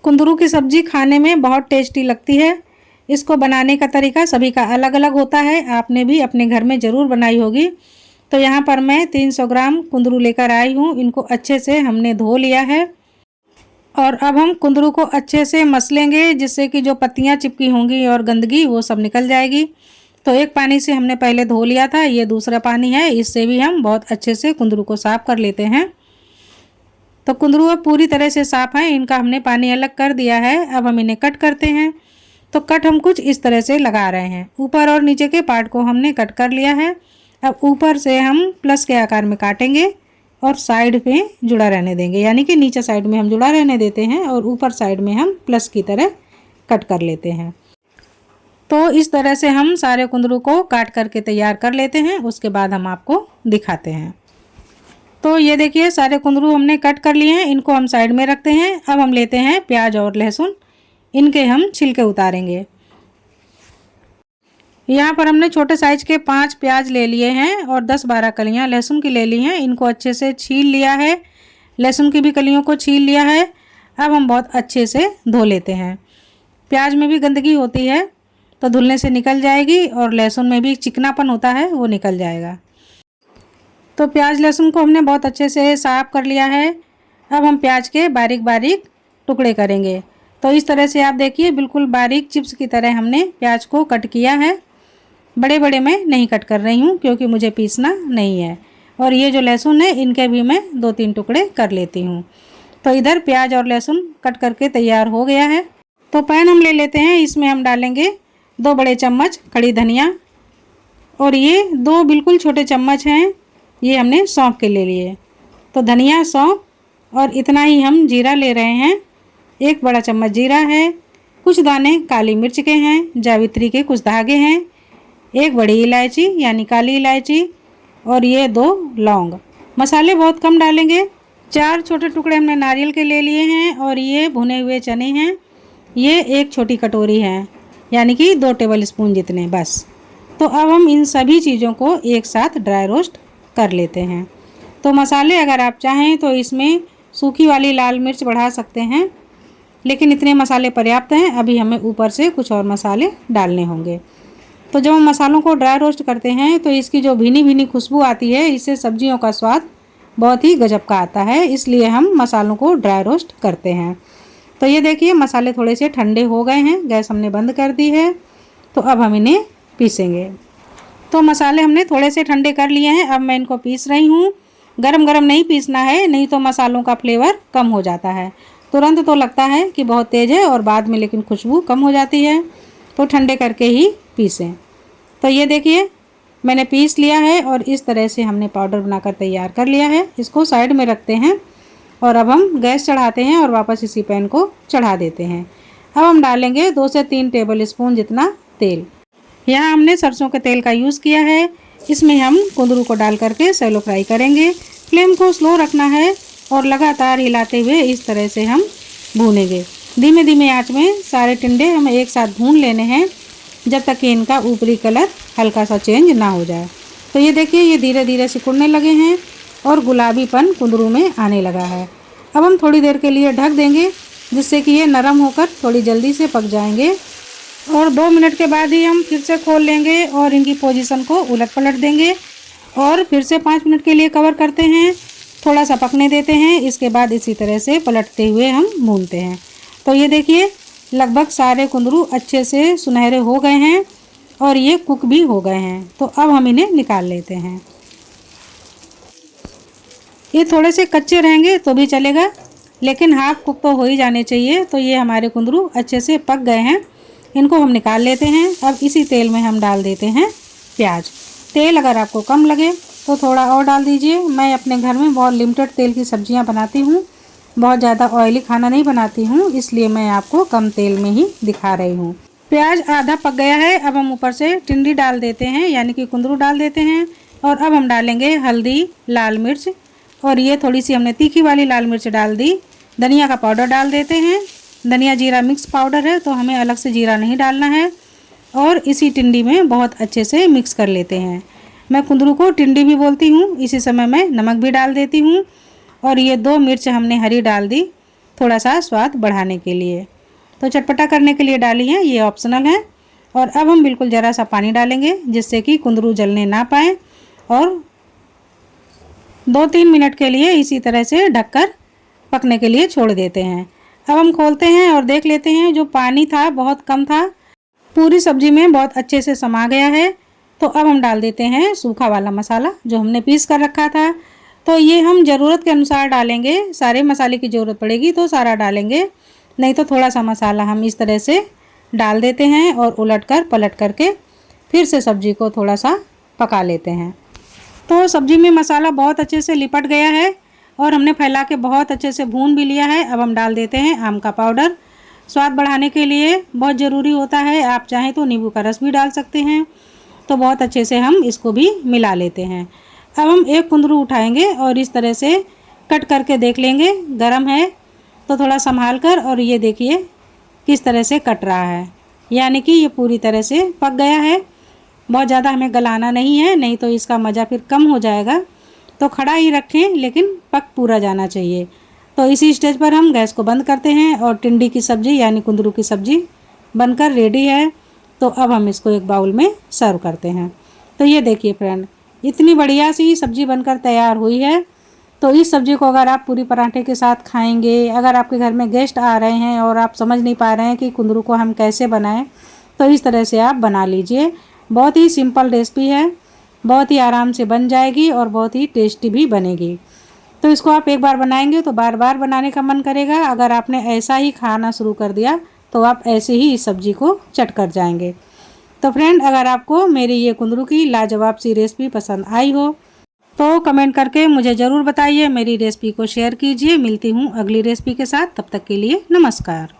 कुंदरू की सब्जी खाने में बहुत टेस्टी लगती है। इसको बनाने का तरीका सभी का अलग अलग होता है, आपने भी अपने घर में ज़रूर बनाई होगी। तो यहाँ पर मैं 300 ग्राम कुंदरू लेकर आई हूँ। इनको अच्छे से हमने धो लिया है और अब हम कुंदरू को अच्छे से मसलेंगे, जिससे कि जो पत्तियाँ चिपकी होंगी और गंदगी वो सब निकल जाएगी। तो एक पानी से हमने पहले धो लिया था, ये दूसरा पानी है, इससे भी हम बहुत अच्छे से कुंदरू को साफ़ कर लेते हैं। तो कुंदरू अब पूरी तरह से साफ़ है, इनका हमने पानी अलग कर दिया है। अब हम इन्हें कट करते हैं। तो कट हम कुछ इस तरह से लगा रहे हैं। ऊपर और नीचे के पार्ट को हमने कट कर लिया है। अब ऊपर से हम प्लस के आकार में काटेंगे और साइड पे जुड़ा रहने देंगे, यानी कि नीचे साइड में हम जुड़ा रहने देते हैं और ऊपर साइड में हम प्लस की तरह कट कर लेते हैं। तो इस तरह से हम सारे कुंदरू को काट करके तैयार कर लेते हैं, उसके बाद हम आपको दिखाते हैं। तो ये देखिए सारे कुंदरू हमने कट कर लिए हैं, इनको हम साइड में रखते हैं। अब हम लेते हैं प्याज और लहसुन, इनके हम छिलके उतारेंगे। यहाँ पर हमने छोटे साइज के 5 प्याज ले लिए हैं और 10-12 कलियाँ लहसुन की ले ली हैं। इनको अच्छे से छील लिया है, लहसुन की भी कलियों को छील लिया है। अब हम बहुत अच्छे से धो लेते हैं। प्याज में भी गंदगी होती है तो धुलने से निकल जाएगी और लहसुन में भी चिकनापन होता है, वो निकल जाएगा। तो प्याज लहसुन को हमने बहुत अच्छे से साफ़ कर लिया है। अब हम प्याज के बारीक बारीक टुकड़े करेंगे। तो इस तरह से आप देखिए बिल्कुल बारीक चिप्स की तरह हमने प्याज को कट किया है। बड़े बड़े मैं नहीं कट कर रही हूँ क्योंकि मुझे पीसना नहीं है। और ये जो लहसुन है इनके भी मैं 2-3 टुकड़े कर लेती हूँ। तो इधर प्याज और लहसुन कट करके तैयार हो गया है। तो पैन हम ले लेते हैं, इसमें हम डालेंगे 2 बड़े चम्मच खड़ी धनिया और ये 2 बिल्कुल छोटे चम्मच हैं, ये हमने सौंफ के ले लिए। तो धनिया सौंफ और इतना ही हम जीरा ले रहे हैं। 1 बड़ा चम्मच जीरा है, कुछ दाने काली मिर्च के हैं, जावित्री के कुछ धागे हैं, 1 बड़ी इलायची यानी काली इलायची और ये 2 लौंग। मसाले बहुत कम डालेंगे। 4 छोटे टुकड़े हमने नारियल के ले लिए हैं और ये भुने हुए चने हैं, ये 1 छोटी कटोरी है, यानी कि 2 टेबल स्पून जितने बस। तो अब हम इन सभी चीज़ों को एक साथ ड्राई रोस्ट कर लेते हैं। तो मसाले अगर आप चाहें तो इसमें सूखी वाली लाल मिर्च बढ़ा सकते हैं, लेकिन इतने मसाले पर्याप्त हैं। अभी हमें ऊपर से कुछ और मसाले डालने होंगे। तो जब हम मसालों को ड्राई रोस्ट करते हैं तो इसकी जो भीनी भीनी खुशबू आती है, इससे सब्जियों का स्वाद बहुत ही गजब का आता है, इसलिए हम मसालों को ड्राई रोस्ट करते हैं। तो ये देखिए मसाले थोड़े से ठंडे हो गए हैं, गैस हमने बंद कर दी है। तो अब हम इन्हें पीसेंगे। तो मसाले हमने थोड़े से ठंडे कर लिए हैं, अब मैं इनको पीस रही हूँ। गरम गरम नहीं पीसना है, नहीं तो मसालों का फ्लेवर कम हो जाता है। तुरंत तो लगता है कि बहुत तेज़ है और बाद में लेकिन खुशबू कम हो जाती है। तो ठंडे करके ही पीसें। तो ये देखिए मैंने पीस लिया है और इस तरह से हमने पाउडर बनाकर तैयार कर लिया है। इसको साइड में रखते हैं और अब हम गैस चढ़ाते हैं और वापस इसी पैन को चढ़ा देते हैं। अब हम डालेंगे 2 से 3 टेबल स्पून जितना तेल। यहाँ हमने सरसों के तेल का यूज़ किया है। इसमें हम कुंदरू को डाल करके सैलो फ्राई करेंगे। फ्लेम को स्लो रखना है और लगातार हिलाते हुए इस तरह से हम भूनेंगे। धीमे धीमे आंच में सारे टिंडे हमें एक साथ भून लेने हैं जब तक कि इनका ऊपरी कलर हल्का सा चेंज ना हो जाए। तो ये देखिए ये धीरे धीरे सिकुड़ने लगे हैं और गुलाबीपन कुंदरू में आने लगा है। अब हम थोड़ी देर के लिए ढक देंगे, जिससे कि ये नरम होकर थोड़ी जल्दी से पक जाएंगे। और 2 मिनट के बाद ही हम फिर से खोल लेंगे और इनकी पोजीशन को उलट पलट देंगे और फिर से 5 मिनट के लिए कवर करते हैं, थोड़ा सा पकने देते हैं। इसके बाद इसी तरह से पलटते हुए हम भूनते हैं। तो ये देखिए लगभग सारे कुंदरू अच्छे से सुनहरे हो गए हैं और ये कुक भी हो गए हैं। तो अब हम इन्हें निकाल लेते हैं। ये थोड़े से कच्चे रहेंगे तो भी चलेगा, लेकिन हाफ कुक तो हो ही जाने चाहिए। तो ये हमारे कुंदरू अच्छे से पक गए हैं, इनको हम निकाल लेते हैं। अब इसी तेल में हम डाल देते हैं प्याज। तेल अगर आपको कम लगे तो थोड़ा और डाल दीजिए। मैं अपने घर में बहुत लिमिटेड तेल की सब्जियां बनाती हूँ, बहुत ज़्यादा ऑयली खाना नहीं बनाती हूँ, इसलिए मैं आपको कम तेल में ही दिखा रही हूँ। प्याज आधा पक गया है। अब हम ऊपर से टिंडी डाल देते हैं, यानी कि कुंदरू डाल देते हैं। और अब हम डालेंगे हल्दी, लाल मिर्च और ये थोड़ी सी हमने तीखी वाली लाल मिर्च डाल दी। धनिया का पाउडर डाल देते हैं। धनिया जीरा मिक्स पाउडर है तो हमें अलग से जीरा नहीं डालना है। और इसी टिंडी में बहुत अच्छे से मिक्स कर लेते हैं। मैं कुंदरू को टिंडी भी बोलती हूँ। इसी समय मैं नमक भी डाल देती हूँ और ये 2 मिर्च हमने हरी डाल दी। थोड़ा सा स्वाद बढ़ाने के लिए। तो चटपटा करने के लिए डाली हैं, ये ऑप्शनल है। और अब हम बिल्कुल ज़रा सा पानी डालेंगे जिससे कि कुंदरू जलने ना पाए, और 2-3 मिनट के लिए इसी तरह से ढककर पकने के लिए छोड़ देते हैं। अब हम खोलते हैं और देख लेते हैं, जो पानी था बहुत कम था, पूरी सब्जी में बहुत अच्छे से समा गया है। तो अब हम डाल देते हैं सूखा वाला मसाला जो हमने पीस कर रखा था। तो ये हम ज़रूरत के अनुसार डालेंगे, सारे मसाले की ज़रूरत पड़ेगी तो सारा डालेंगे, नहीं तो थोड़ा सा मसाला हम इस तरह से डाल देते हैं और उलट कर पलट करके फिर से सब्जी को थोड़ा सा पका लेते हैं। तो सब्जी में मसाला बहुत अच्छे से लिपट गया है और हमने फैला के बहुत अच्छे से भून भी लिया है। अब हम डाल देते हैं आम का पाउडर, स्वाद बढ़ाने के लिए बहुत ज़रूरी होता है। आप चाहें तो नींबू का रस भी डाल सकते हैं। तो बहुत अच्छे से हम इसको भी मिला लेते हैं। अब हम एक कुंदरू उठाएंगे और इस तरह से कट करके देख लेंगे, गरम है तो थोड़ा संभाल कर, और ये देखिए किस तरह से कट रहा है, यानी कि ये पूरी तरह से पक गया है। बहुत ज़्यादा हमें गलाना नहीं है, नहीं तो इसका मज़ा फिर कम हो जाएगा। तो खड़ा ही रखें, लेकिन पक पूरा जाना चाहिए। तो इसी स्टेज पर हम गैस को बंद करते हैं और टिंडी की सब्ज़ी यानी कुंदरू की सब्ज़ी बनकर रेडी है। तो अब हम इसको एक बाउल में सर्व करते हैं। तो ये देखिए फ्रेंड, इतनी बढ़िया सी सब्ज़ी बनकर तैयार हुई है। तो इस सब्ज़ी को अगर आप पूरी पराठे के साथ खाएंगे, अगर आपके घर में गेस्ट आ रहे हैं और आप समझ नहीं पा रहे हैं कि कुंदरू को हम कैसे बनाएं, तो इस तरह से आप बना लीजिए। बहुत ही सिंपल रेसिपी है, बहुत ही आराम से बन जाएगी और बहुत ही टेस्टी भी बनेगी। तो इसको आप एक बार बनाएंगे तो बार बार बनाने का मन करेगा। अगर आपने ऐसा ही खाना शुरू कर दिया तो आप ऐसे ही इस सब्ज़ी को चट कर जाएंगे। तो फ्रेंड, अगर आपको मेरी ये कुंदरू की लाजवाब सी रेसिपी पसंद आई हो तो कमेंट करके मुझे ज़रूर बताइए, मेरी रेसिपी को शेयर कीजिए। मिलती हूँ अगली रेसिपी के साथ, तब तक के लिए नमस्कार।